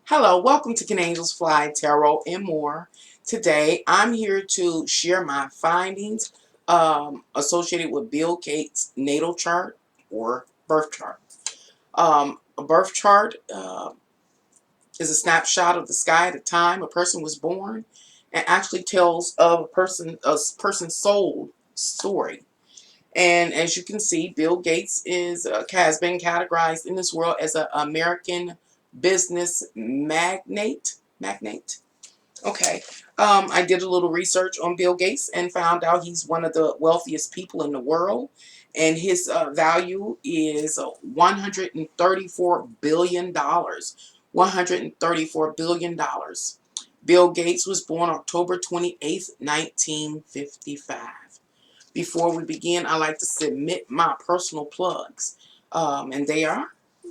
Hello, welcome to Can Angels Fly Tarot and More. Today, I'm here to share my findings associated with Bill Gates' natal chart or birth chart. A birth chart is a snapshot of the sky at the time a person was born, and actually tells of a person's soul story. And as you can see, Bill Gates has been categorized in this world as an American business magnate. Magnate. Okay. I did a little research on Bill Gates and found out he's one of the wealthiest people in the world, and his value is $134 billion. $134 billion. Bill Gates was born October 28th, 1955. Before we begin, I like to submit my personal plugs. And they are,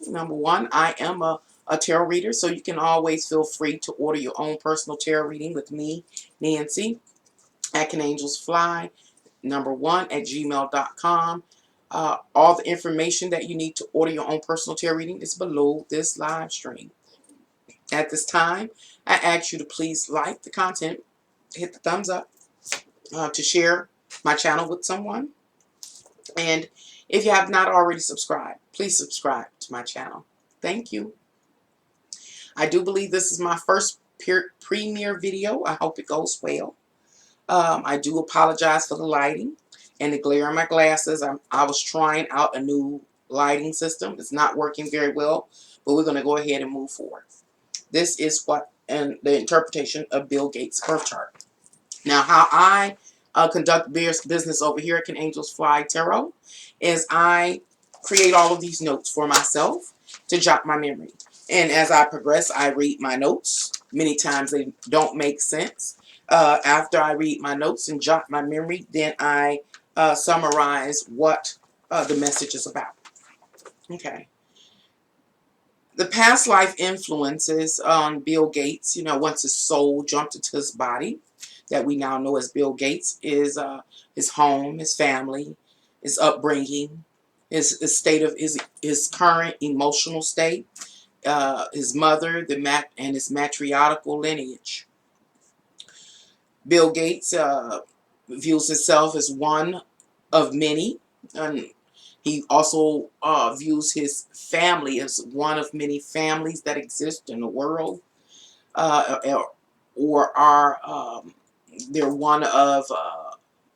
number one, I am a tarot reader, so you can always feel free to order your own personal tarot reading with me, Nancy, at Can Angels Fly, number one, at gmail.com. All the information that you need to order your own personal tarot reading is below this live stream. At this time, I ask you to please like the content, hit the thumbs up, to share my channel with someone. And if you have not already subscribed, please subscribe to my channel. Thank you. I do believe this is my first premiere video. I hope it goes well. I do apologize for the lighting and the glare in my glasses. I was trying out a new lighting system. It's not working very well, but we're going to go ahead and move forward. This is the interpretation of Bill Gates' birth chart. Now, how I conduct business over here at Can Angels Fly Tarot is I create all of these notes for myself to jot my memory. And as I progress, I read my notes. Many times they don't make sense. After I read my notes and jot my memory, then I summarize what the message is about. Okay. The past life influences on Bill Gates, once his soul jumped into his body, that we now know as Bill Gates, is his home, his family, his upbringing, his state of his current emotional state, his mother, and his matriarchal lineage. Bill Gates views himself as one of many, and he also views his family as one of many families that exist in the world, or are they're one of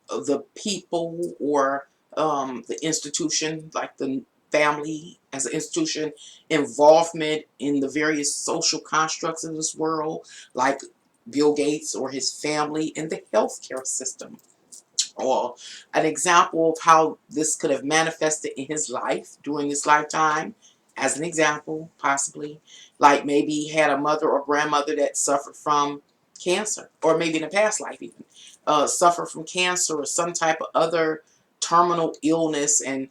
the people or the institution, like the family as an institution, involvement in the various social constructs of this world, like Bill Gates or his family in the healthcare system. Or an example of how this could have manifested in his life during his lifetime, as an example, possibly, like maybe he had a mother or grandmother that suffered from cancer, or maybe in a past life even, suffered from cancer or some type of other terminal illness, and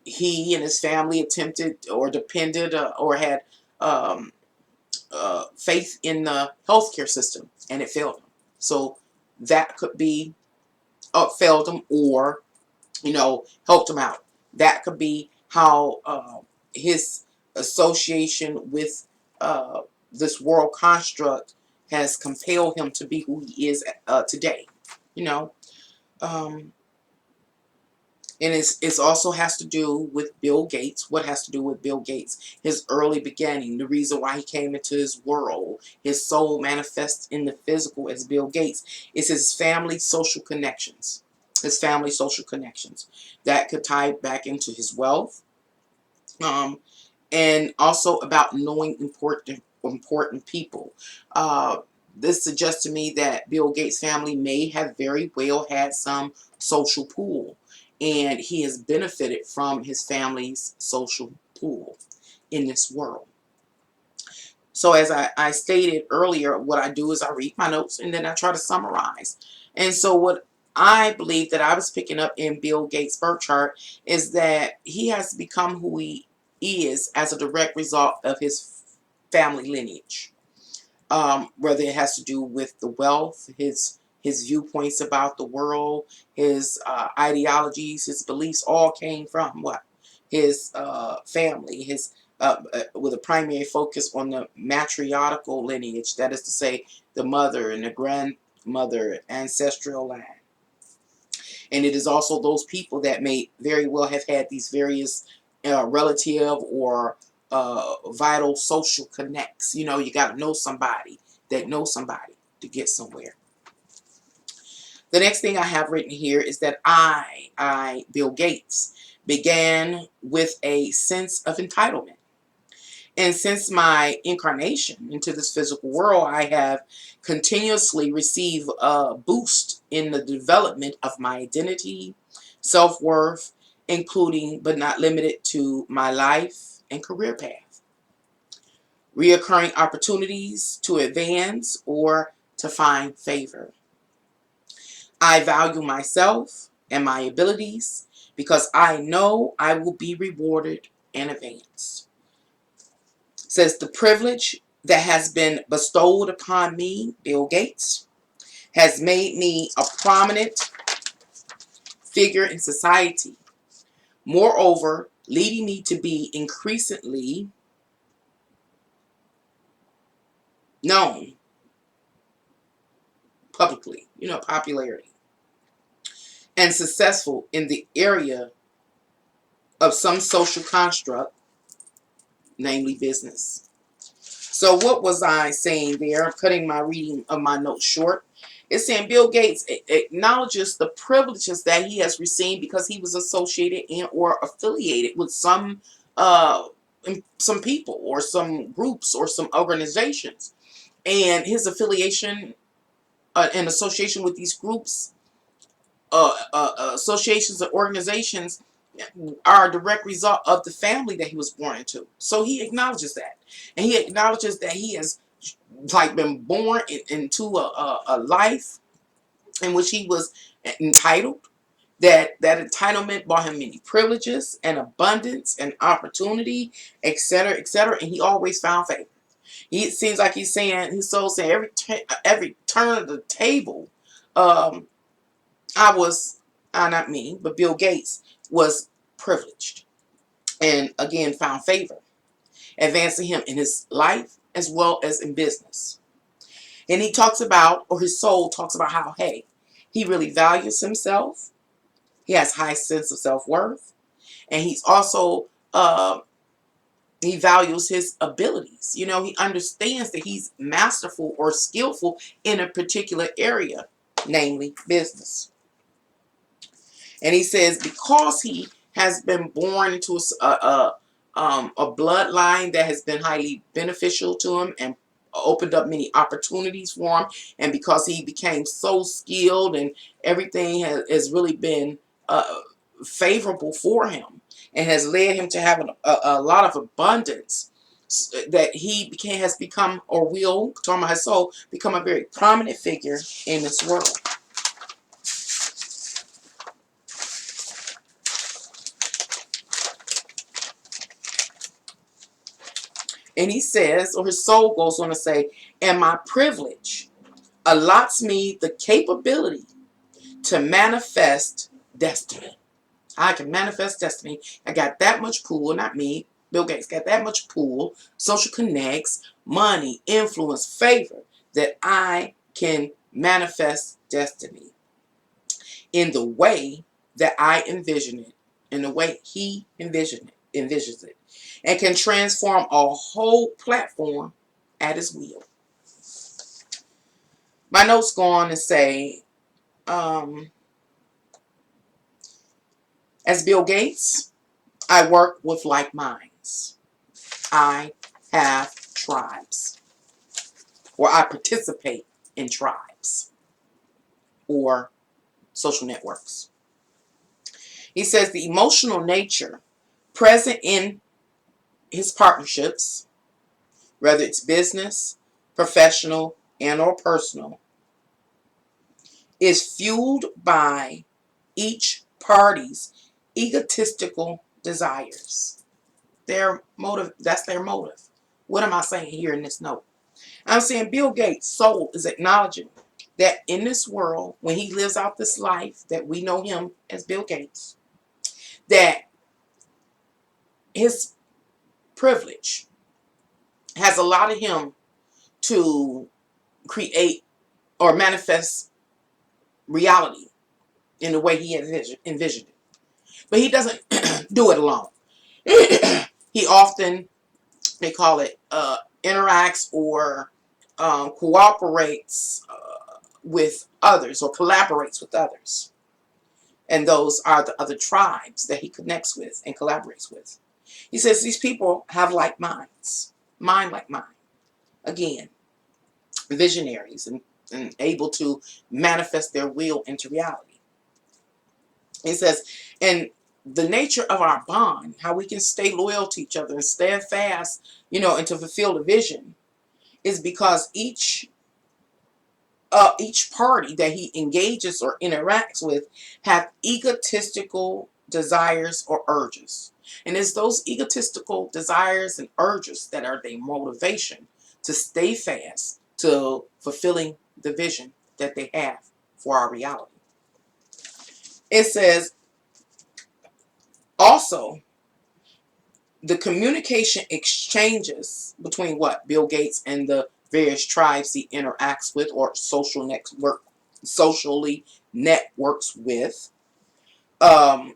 he and his family attempted or depended or had um, faith in the healthcare system, and it failed him. So that could be failed him, or helped him out. That could be how his association with this world construct has compelled him to be who he is today. You know, um, and it's also has to do with Bill Gates. What has to do with Bill Gates? His early beginning, the reason why he came into his world, his soul manifests in the physical as Bill Gates, is his family social connections. His family social connections that could tie back into his wealth, um, and also about knowing important people. Uh, this suggests to me that Bill Gates' family may have very well had some social pool, and he has benefited from his family's social pool in this world. So as I stated earlier, what I do is I read my notes and then I try to summarize. And so what I believe that I was picking up in Bill Gates' birth chart is that he has become who he is as a direct result of his family lineage. Whether it has to do with the wealth, his viewpoints about the world, his ideologies, his beliefs, all came from what? His family, his with a primary focus on the matriarchal lineage, that is to say, the mother and the grandmother ancestral line. And it is also those people that may very well have had these various relative or vital social connects. You know, you got to know somebody that knows somebody to get somewhere. The next thing I have written here is that Bill Gates, began with a sense of entitlement. And since my incarnation into this physical world, I have continuously received a boost in the development of my identity, self-worth, including but not limited to my life and career path. Reoccurring opportunities to advance or to find favor. I value myself and my abilities because I know I will be rewarded and advanced. Says the privilege that has been bestowed upon me, Bill Gates, has made me a prominent figure in society. Moreover, leading me to be increasingly known publicly, popularity, and successful in the area of some social construct, namely business. So what was I saying there? I'm cutting my reading of my notes short. It's saying Bill Gates acknowledges the privileges that he has received because he was associated and or affiliated with uh, some people or some groups or some organizations. And his affiliation and association with these groups, associations and organizations are a direct result of the family that he was born into. So he acknowledges that. And he acknowledges that he has been born into a life in which he was entitled. That entitlement brought him many privileges and abundance and opportunity, etc., etc. And he always found favor. It seems like he's saying every turn of the table, um, not me, but Bill Gates was privileged and again found favor, advancing him in his life as well as in business. And he talks about, or his soul talks about how, hey, he really values himself. He has high sense of self-worth. And he's also, he values his abilities. He understands that he's masterful or skillful in a particular area, namely business. And he says because he has been born into a bloodline that has been highly beneficial to him and opened up many opportunities for him, and because he became so skilled and everything has really been favorable for him and has led him to have a lot of abundance, that has become, or will, talking about his soul, become a very prominent figure in this world. And he says, or his soul goes on to say, and my privilege allots me the capability to manifest destiny. I can manifest destiny. I got that much pool, not me, Bill Gates got that much pool, social connects, money, influence, favor, that I can manifest destiny in the way that I envision it, in the way he envisions it, and can transform a whole platform at his will. My notes go on to say, as Bill Gates, I work with like minds. I have tribes, or I participate in tribes or social networks. He says the emotional nature present in his partnerships, whether it's business, professional, and or personal, is fueled by each party's egotistical desires. Their motive, that's their motive. What am I saying here in this note? I'm saying Bill Gates' soul is acknowledging that in this world, when he lives out this life, that we know him as Bill Gates, that his privilege has allowed him to create or manifest reality in the way he envisioned it. But he doesn't do it alone. He often, they call it, interacts or cooperates with others or collaborates with others. And those are the other tribes that he connects with and collaborates with. He says these people have like minds, mind like mine. Again, visionaries and able to manifest their will into reality. He says, and the nature of our bond, how we can stay loyal to each other and steadfast, and to fulfill the vision, is because each party that he engages or interacts with have egotistical desires or urges. And it's those egotistical desires and urges that are the motivation to stay fast to fulfilling the vision that they have for our reality. It says also the communication exchanges between what Bill Gates and the various tribes he interacts with or socially networks with are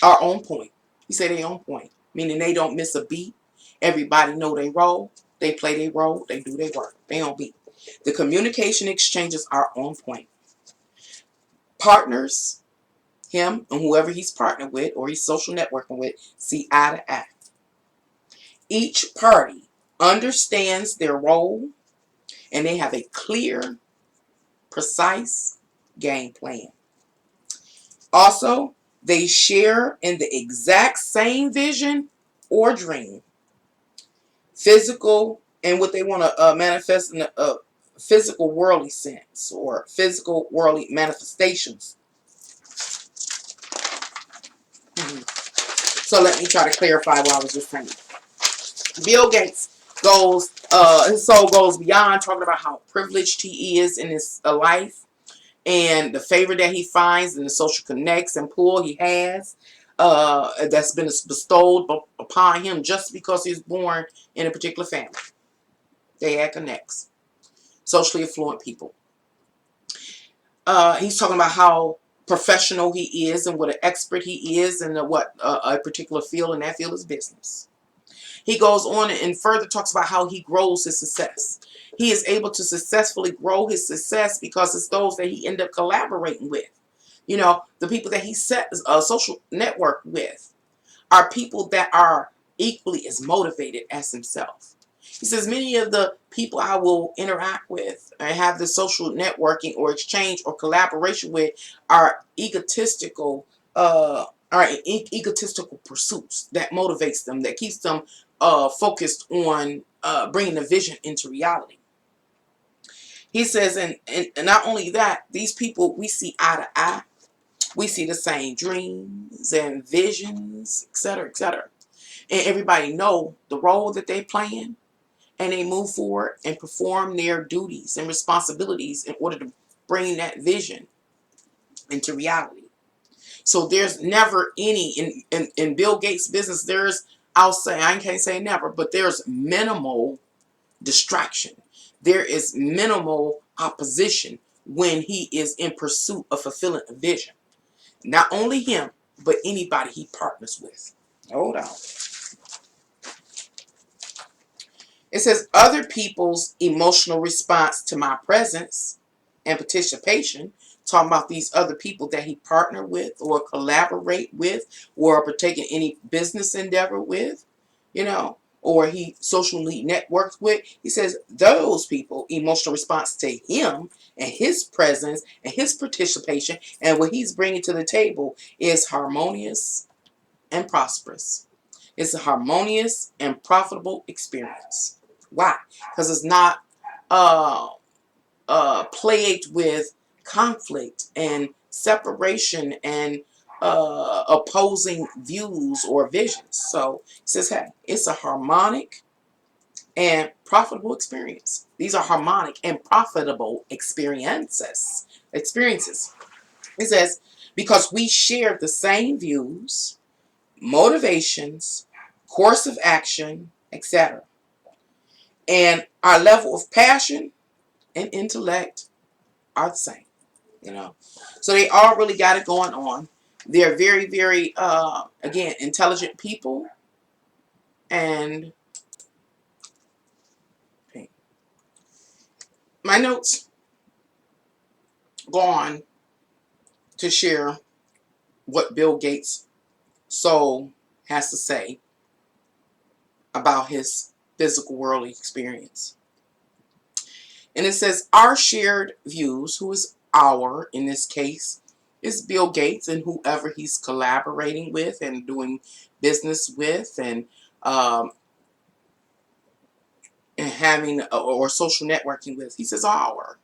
on point. He said they on point, meaning they don't miss a beat. Everybody know they role. They play their role. They do their work. They don't beat. The communication exchanges are on point. Partners, him and whoever he's partnered with or he's social networking with, see eye to eye. Each party understands their role and they have a clear, precise game plan. Also, they share in the exact same vision or dream, physical, and what they want to manifest in a physical worldly sense or physical worldly manifestations. So let me try to clarify what I was just saying. Bill Gates goes, his soul goes beyond talking about how privileged he is in his life and the favor that he finds and the social connects and pull he has that's been bestowed upon him just because he's born in a particular family. They had connects. Socially affluent people. He's talking about how professional he is and what an expert he is in what a particular field, and that field is business. He goes on and further talks about how he grows his success. He is able to successfully grow his success because it's those that he end up collaborating with. The people that he sets a social network with are people that are equally as motivated as himself. He says many of the people I will interact with and have the social networking or exchange or collaboration with are egotistical pursuits that motivates them, that keeps them focused on bringing the vision into reality. He says, and not only that, these people we see eye to eye. We see the same dreams and visions, etc., etc. And everybody know the role that they playing, and they move forward and perform their duties and responsibilities in order to bring that vision into reality. So there's never any, in Bill Gates' business, I'll say, I can't say never, but there's minimal distraction. There is minimal opposition when he is in pursuit of fulfilling a vision. Not only him, but anybody he partners with. Hold on. It says other people's emotional response to my presence and participation, talking about these other people that he partnered with or collaborate with or partake in any business endeavor with, or he socially networks with. He says those people emotional response to him and his presence and his participation and what he's bringing to the table is harmonious and prosperous. It's a harmonious and profitable experience. Why? Because it's not plagued with conflict and separation and opposing views or visions. So it says, hey, it's a harmonic and profitable experience. These are harmonic and profitable experiences. It says, because we share the same views, motivations, course of action, etc. And our level of passion and intellect are the same, you know. So they all really got it going on. They're very, very, again, intelligent people. And okay, my notes go on to share what Bill Gates' soul has to say about his physical world experience. And it says, our shared views, who is our in this case, is Bill Gates and whoever he's collaborating with and doing business with, um, and having or social networking with. He says our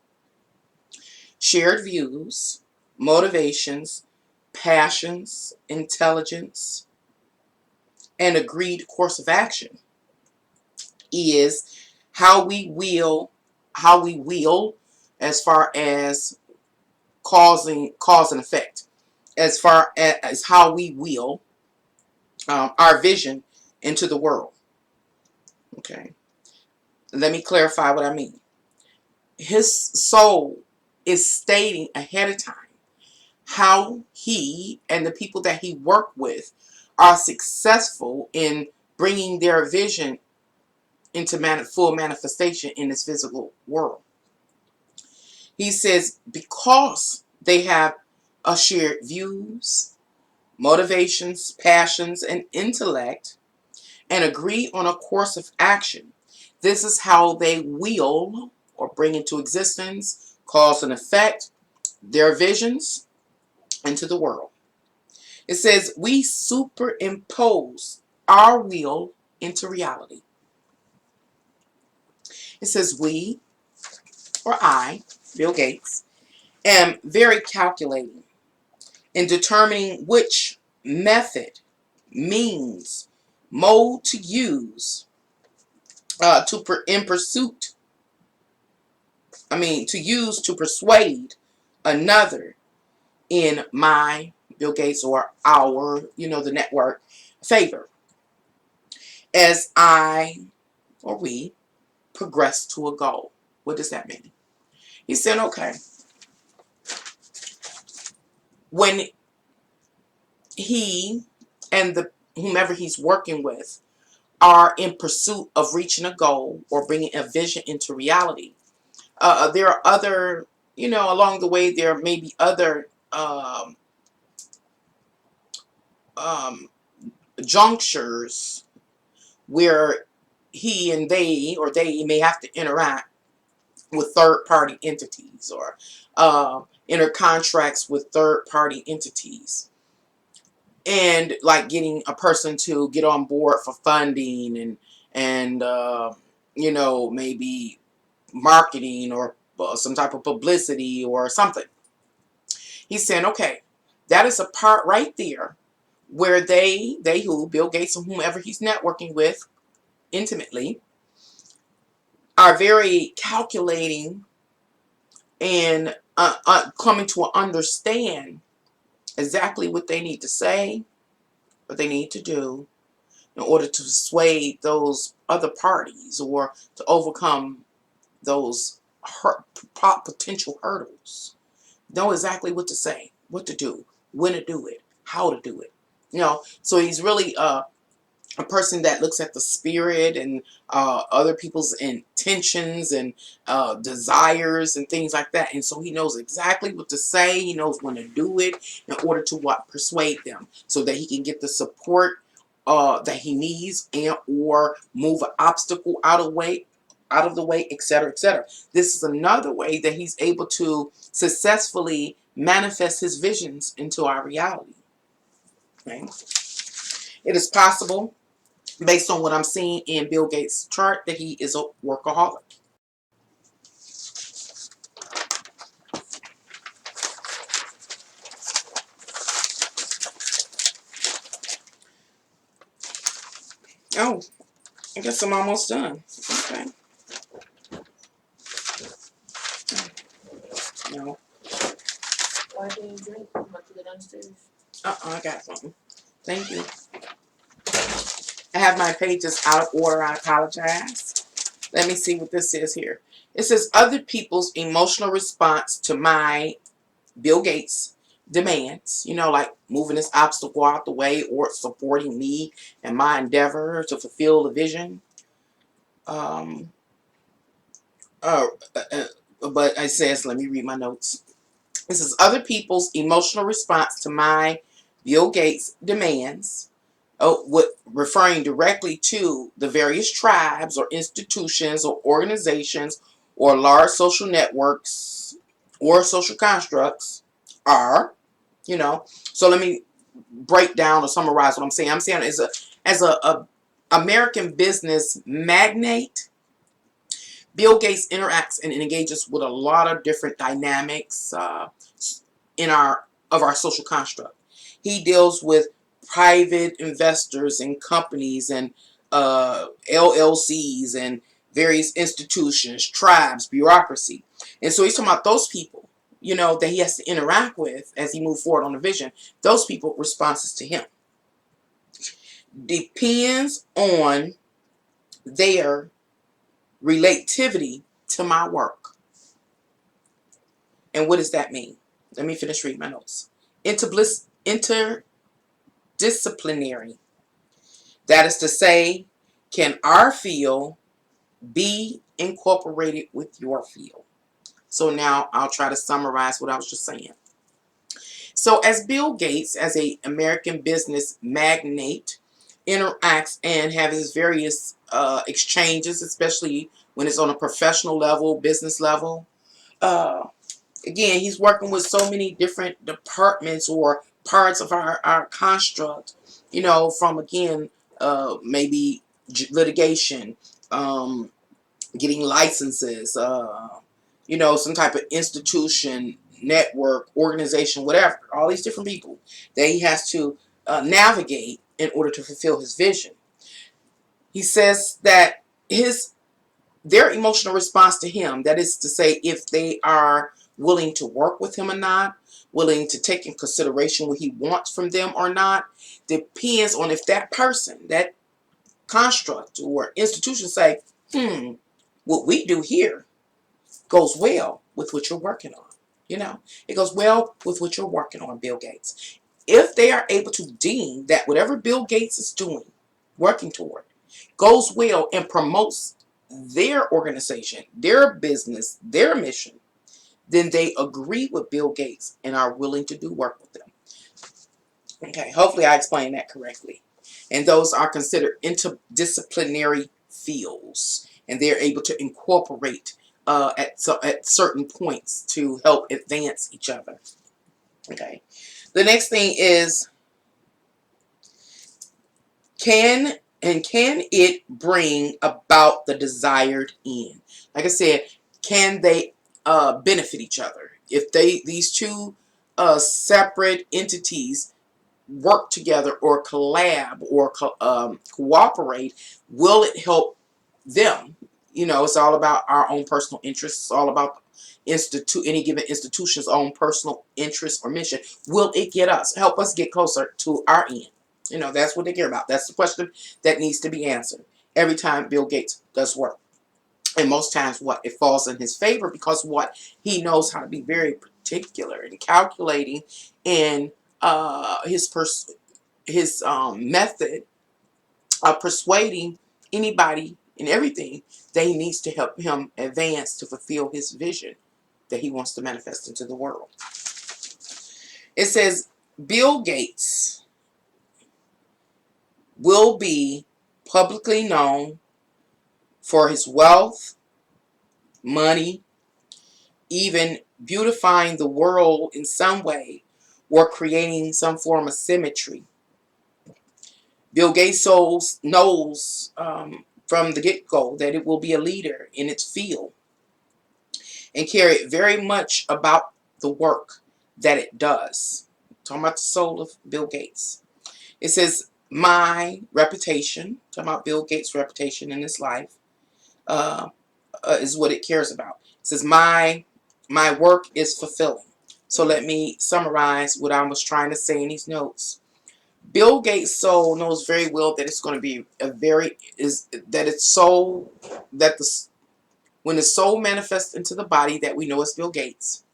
shared views, motivations, passions, intelligence, and agreed course of action is how we will as far as cause and effect, as far as how we will our vision into the world. Okay, let me clarify what I mean. His soul is stating ahead of time how he and the people that he worked with are successful in bringing their vision into full manifestation in this physical world. He says because they have a shared views, motivations, passions, and intellect, and agree on a course of action. This is how they will or bring into existence, cause and effect their visions into the world. It says we superimpose our will into reality. It says we, or I, Bill Gates, am very calculating in determining which method, means, mode to use in pursuit. To use to persuade another in my, Bill Gates, or our, the network favor, as I or we progress to a goal. What does that mean? He said, okay, when he and the whomever he's working with are in pursuit of reaching a goal or bringing a vision into reality, there are other, along the way, there may be other um, junctures where he and they, or they may have to interact with third-party entities, or enter contracts with third-party entities, and like getting a person to get on board for funding and maybe marketing or some type of publicity or something. He's saying, okay, that is a part right there where who, Bill Gates and whomever he's networking with intimately, are very calculating and coming to understand exactly what they need to say, what they need to do in order to persuade those other parties or to overcome those potential hurdles. Know exactly what to say, what to do, when to do it, how to do it. So he's really a person that looks at the spirit and other people's intentions and desires and things like that. And so he knows exactly what to say. He knows when to do it in order to persuade them so that he can get the support that he needs, and or move an obstacle out of the way, etc., etc. This is another way that he's able to successfully manifest his visions into our reality. Okay? It is possible, based on what I'm seeing in Bill Gates' chart, that he is a workaholic. Oh, I guess I'm almost done. Okay. No. Why didn't you drink? You want to go downstairs? I got something. Thank you. I have my pages out of order. I apologize. Let me see what this says here. It says other people's emotional response to my Bill Gates demands, like moving this obstacle out the way or supporting me and my endeavor to fulfill the vision. Um, uh, uh, but it says, let me read my notes. This is other people's emotional response to my Bill Gates demands, referring directly to the various tribes or institutions or organizations or large social networks or social constructs are, So let me break down or summarize what I'm saying. I'm saying as a American business magnate, Bill Gates interacts and engages with a lot of different dynamics in our social construct. He deals with private investors and companies and LLCs and various institutions, tribes, bureaucracy. And so he's talking about those people, that he has to interact with as he moves forward on the vision. Those people responses to him depends on their relativity to my work. And what does that mean? Let me finish reading my notes. Interdisciplinary. That is to say, can our field be incorporated with your field? So now I'll try to summarize what I was just saying. So as Bill Gates, as an American business magnate, interacts and has his various exchanges, especially when it's on a professional level, business level, uh, again, he's working with so many different departments or parts of our construct, from, again, maybe litigation, getting licenses, some type of institution, network, organization, whatever, all these different people that he has to navigate in order to fulfill his vision. He says that their emotional response to him, that is to say, if they are willing to work with him or not, willing to take in consideration what he wants from them or not, depends on if that person, that construct or institution say, what we do here goes well with what you're working on. It goes well with what you're working on, Bill Gates. If they are able to deem that whatever Bill Gates is doing, working toward, goes well and promotes their organization, their business, their mission, then they agree with Bill Gates and are willing to do work with them. Okay, hopefully I explained that correctly. And those are considered interdisciplinary fields, and they're able to incorporate at certain points to help advance each other. Okay, the next thing is, can it bring about the desired end? Like I said, can they benefit each other? If these two separate entities work together or collab or cooperate, will it help them? It's all about our own personal interests. It's all about any given institution's own personal interest or mission. Will it help us get closer to our end? That's what they care about. That's the question that needs to be answered every time Bill Gates does work. And most times it falls in his favor, because he knows how to be very particular and calculating in his method of persuading anybody and everything that he needs to help him advance to fulfill his vision that he wants to manifest into the world. It says Bill Gates will be publicly known for his wealth, money, even beautifying the world in some way, or creating some form of symmetry. Bill Gates knows from the get-go that it will be a leader in its field and care very much about the work that it does. Talking about the soul of Bill Gates. It says, my reputation, talking about Bill Gates' reputation in his life, is what it cares about. It says, my work is fulfilling. So let me summarize what I was trying to say in these notes. Bill Gates' soul knows very well that it's going to be a very is that it's soul that the when the soul manifests into the body that we know as Bill Gates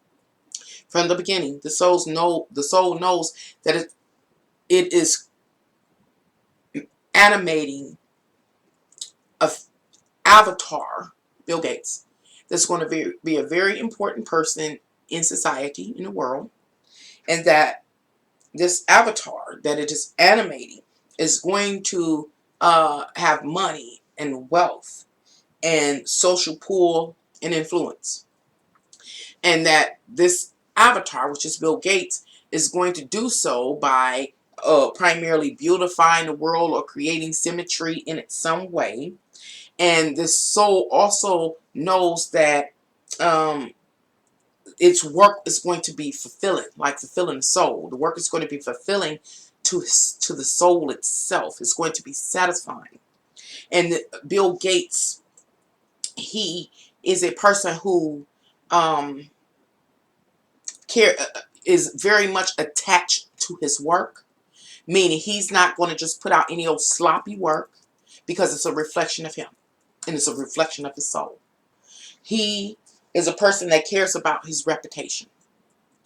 from the beginning. The soul knows that it is animating a avatar, Bill Gates, that's going to be a very important person in society, in the world, and that this avatar that it is animating is going to have money and wealth and social pull and influence. And that this avatar, which is Bill Gates, is going to do so by primarily beautifying the world or creating symmetry in it some way. And this soul also knows that um, its work is going to be fulfilling, like fulfilling the soul. The work is going to be fulfilling to the soul itself. It's going to be satisfying. And Bill Gates, he is a person who um, care is very much attached to his work, meaning he's not going to just put out any old sloppy work because it's a reflection of him and it's a reflection of his soul. He is a person that cares about his reputation.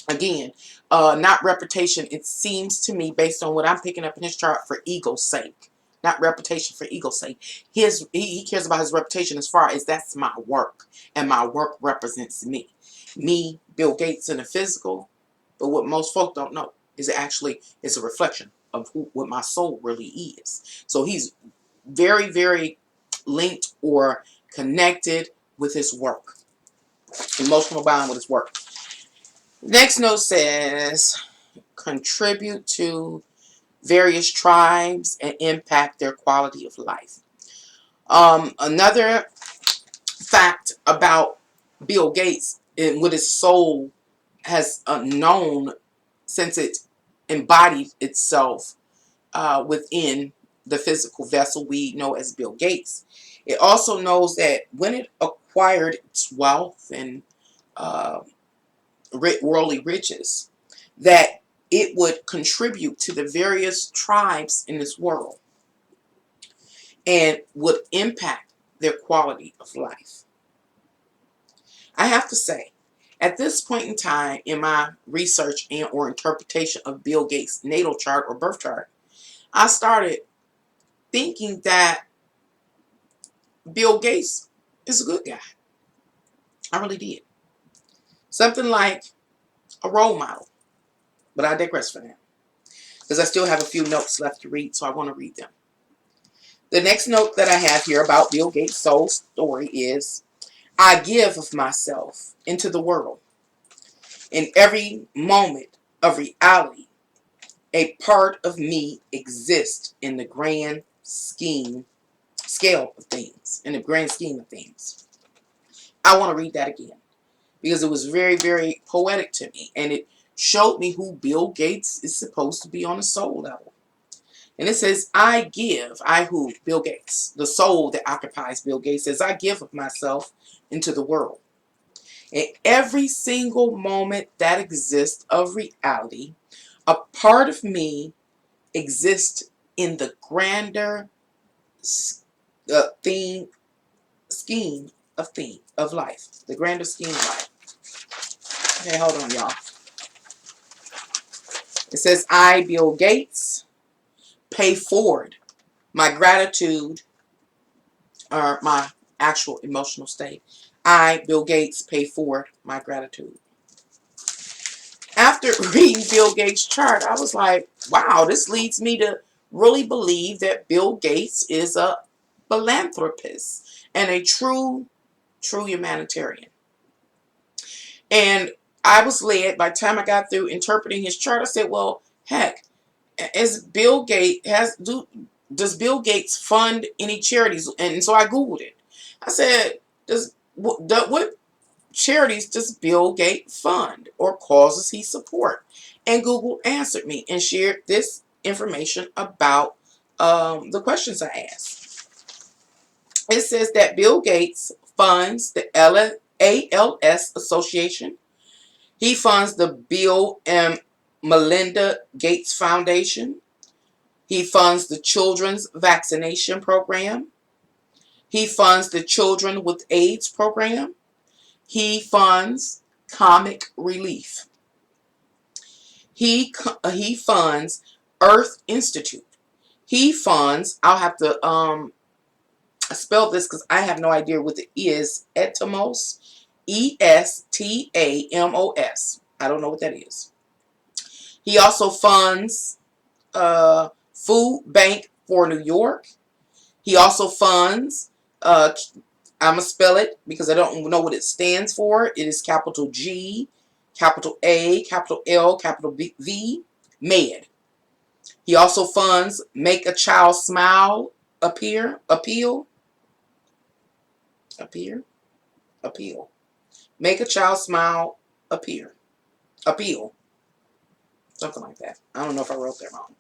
Again, not reputation, it seems to me, based on what I'm picking up in his chart, for ego's sake. Not reputation for ego's sake. He cares about his reputation as far as that's my work, and my work represents me. Me, Bill Gates, in the physical, but what most folk don't know is it actually is a reflection of what my soul really is. So he's very, very linked or connected with his work. Emotional bond with his work. Next note says, contribute to various tribes and impact their quality of life. Another fact about Bill Gates and what his soul has known since it embodied itself within the physical vessel we know as Bill Gates. It also knows that when it acquired its wealth and uh, worldly riches, that it would contribute to the various tribes in this world and would impact their quality of life. I have to say, at this point in time in my research and or interpretation of Bill Gates' natal chart or birth chart, I started thinking that Bill Gates is a good guy. I really did. Something like a role model. But I digress for now, because I still have a few notes left to read, so I want to read them. The next note that I have here about Bill Gates' soul story is, I give of myself into the world. In every moment of reality, a part of me exists in the grand scale of things, in the grand scheme of things. I want to read that again because it was very, very poetic to me, and it showed me who Bill Gates is supposed to be on a soul level. And it says, I give, I who? Bill Gates. The soul that occupies Bill Gates says, I give of myself into the world. In every single moment that exists of reality, a part of me exists in the grander theme, scheme of life. The grander scheme of life. Okay, hold on, y'all. It says, I, Bill Gates, pay forward my gratitude or my actual emotional state. I, Bill Gates, pay forward my gratitude. After reading Bill Gates' chart, I was like, wow, this leads me to really believe that Bill Gates is a philanthropist and a true humanitarian. And I was led, by the time I got through interpreting his chart, I said, well, heck, does Bill Gates fund any charities? And so I Googled it. I said, what charities does Bill Gates fund or causes he support? And Google answered me and shared this information about the questions I asked. It says that Bill Gates funds the ALS Association. He funds the Bill and Melinda Gates Foundation. He funds the children's vaccination program. He funds the Children with AIDS program. He funds comic relief. He funds Earth Institute. He funds, I'll have to spell this because I have no idea what it is. Etamos. Estamos. I don't know what that is. He also funds Food Bank for New York. He also funds, I'm going to spell it because I don't know what it stands for. It is capital G, capital A, capital L, capital V, MED. He also funds Make a Child Smile Appeal. Make a Child Smile Appeal. Something like that. I don't know if I wrote that wrong.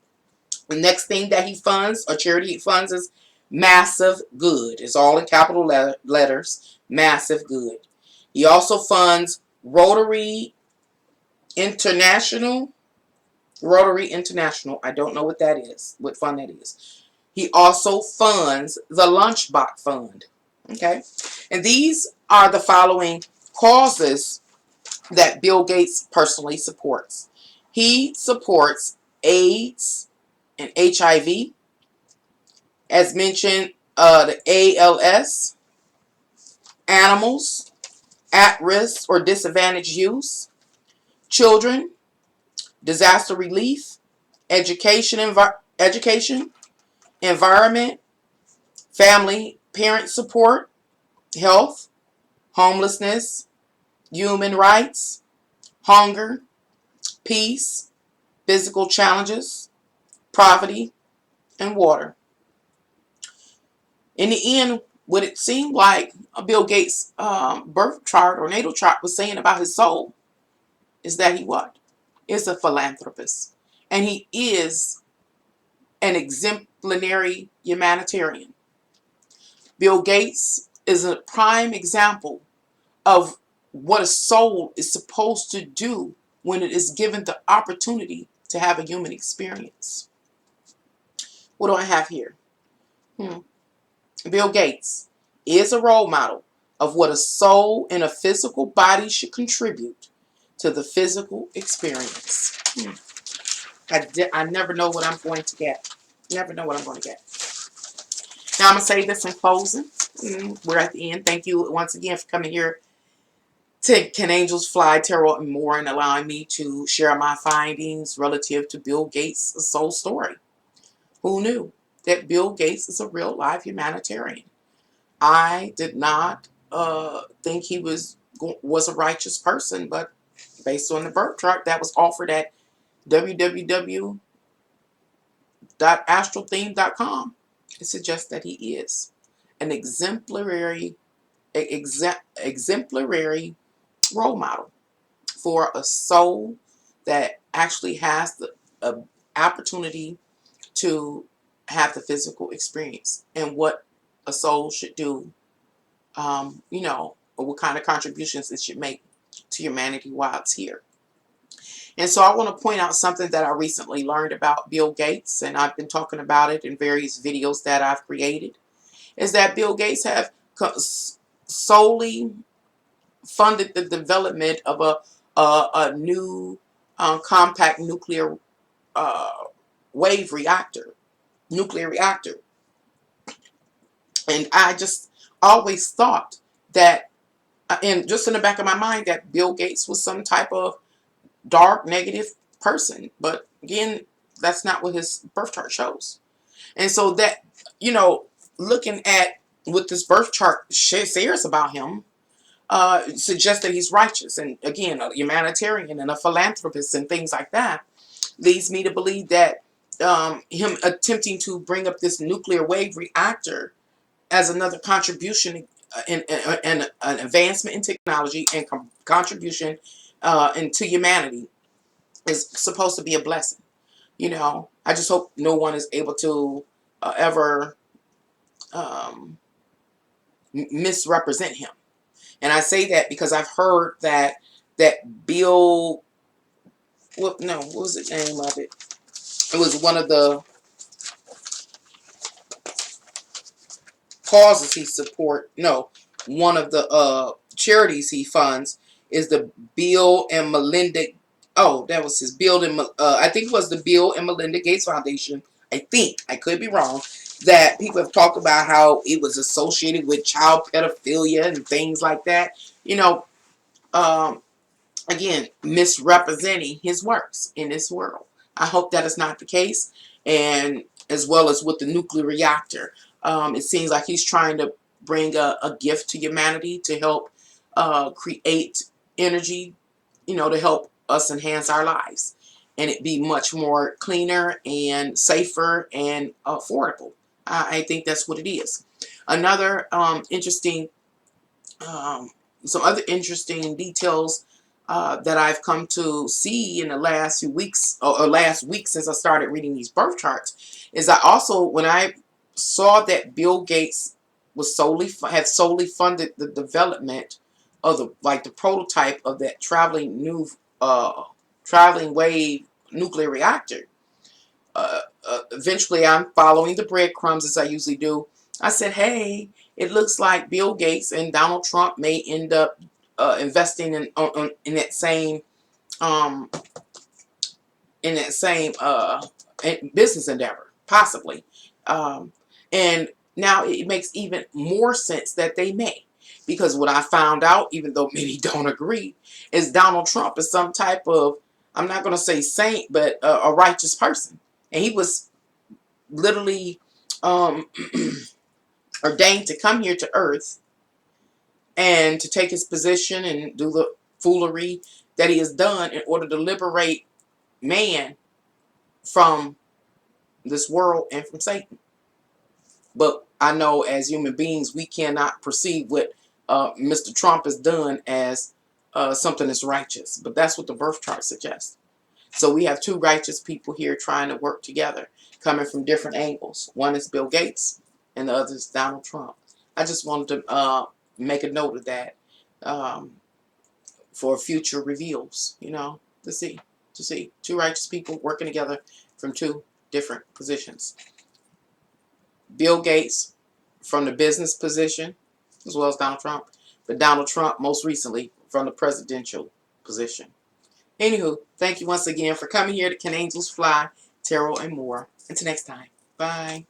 The next thing that he funds, or charity he funds, is Massive Good. It's all in capital letters. Massive Good. He also funds Rotary International. I don't know what that is. What fund that is. He also funds the Lunchbox Fund. Okay. And these are the following causes that Bill Gates personally supports. He supports AIDS and HIV, as mentioned, the ALS, animals, at-risk or disadvantaged youth, children, disaster relief, education, environment, family, parent support, health, homelessness, human rights, hunger, peace, physical challenges, poverty, and water. In the end, what it seemed like Bill Gates' birth chart or natal chart was saying about his soul is that he what? Is a philanthropist. And he is an exemplary humanitarian. Bill Gates is a prime example of what a soul is supposed to do when it is given the opportunity to have a human experience. What do I have here? Bill Gates is a role model of what a soul in a physical body should contribute to the physical experience. I never know what I'm going to get. Never know what I'm going to get. Now I'm going to say this in closing. We're at the end. Thank you once again for coming here to Can Angels Fly, Tarot, and more, and allowing me to share my findings relative to Bill Gates' soul story. Who knew that Bill Gates is a real life humanitarian? I did not think he was a righteous person, but based on the birth chart that was offered at www.astraltheme.com, it suggests that he is an exemplary role model for a soul that actually has the opportunity to have the physical experience and what a soul should do, or what kind of contributions it should make to humanity while it's here. And so I want to point out something that I recently learned about Bill Gates, and I've been talking about it in various videos that I've created, is that Bill Gates have solely funded the development of a new compact nuclear wave reactor, nuclear reactor. And I just always thought that, and just in the back of my mind, that Bill Gates was some type of dark, negative person. But again, that's not what his birth chart shows. And so that, looking at what this birth chart shares about him, suggests that he's righteous. And again, a humanitarian and a philanthropist and things like that, leads me to believe that him attempting to bring up this nuclear wave reactor as another contribution and an advancement in technology and contribution into humanity is supposed to be a blessing. I just hope no one is able to ever misrepresent him. And I say that because I've heard that Bill, what was the name of it? It was one of the causes he support. No, one of the charities he funds is the Bill and Melinda. Oh, that was his Bill and I think it was the Bill and Melinda Gates Foundation. I think I could be wrong. That people have talked about how it was associated with child pedophilia and things like that. You know, um, again, misrepresenting his works in this world. I hope that is not the case. And as well as with the nuclear reactor, it seems like he's trying to bring a gift to humanity to help create energy, to help us enhance our lives and it be much more cleaner and safer and affordable. I think that's what it is. Another interesting um, some other interesting details that I've come to see in the last few weeks, or last week since I started reading these birth charts, is I also, when I saw that Bill Gates was had solely funded the development of the prototype of that traveling wave nuclear reactor. Eventually I'm following the breadcrumbs as I usually do. I said, hey, it looks like Bill Gates and Donald Trump may end up investing in that same um, business endeavor, possibly. Um, and now it makes even more sense that they may. Because what I found out, even though many don't agree, is Donald Trump is some type of, I'm not going to say saint, but a righteous person. And he was literally um, ordained to come here to earth and to take his position and do the foolery that he has done in order to liberate man from this world and from Satan. But I know as human beings, we cannot perceive what Mr. Trump has done as something that's righteous. But that's what the birth chart suggests. So we have two righteous people here trying to work together, coming from different angles. One is Bill Gates, and the other is Donald Trump. I just wanted to make a note of that for future reveals. To see two righteous people working together from two different positions. Bill Gates from the business position, as well as Donald Trump, but Donald Trump most recently from the presidential position. Anywho, thank you once again for coming here to Can Angels Fly, Tarot, and more. Until next time. Bye.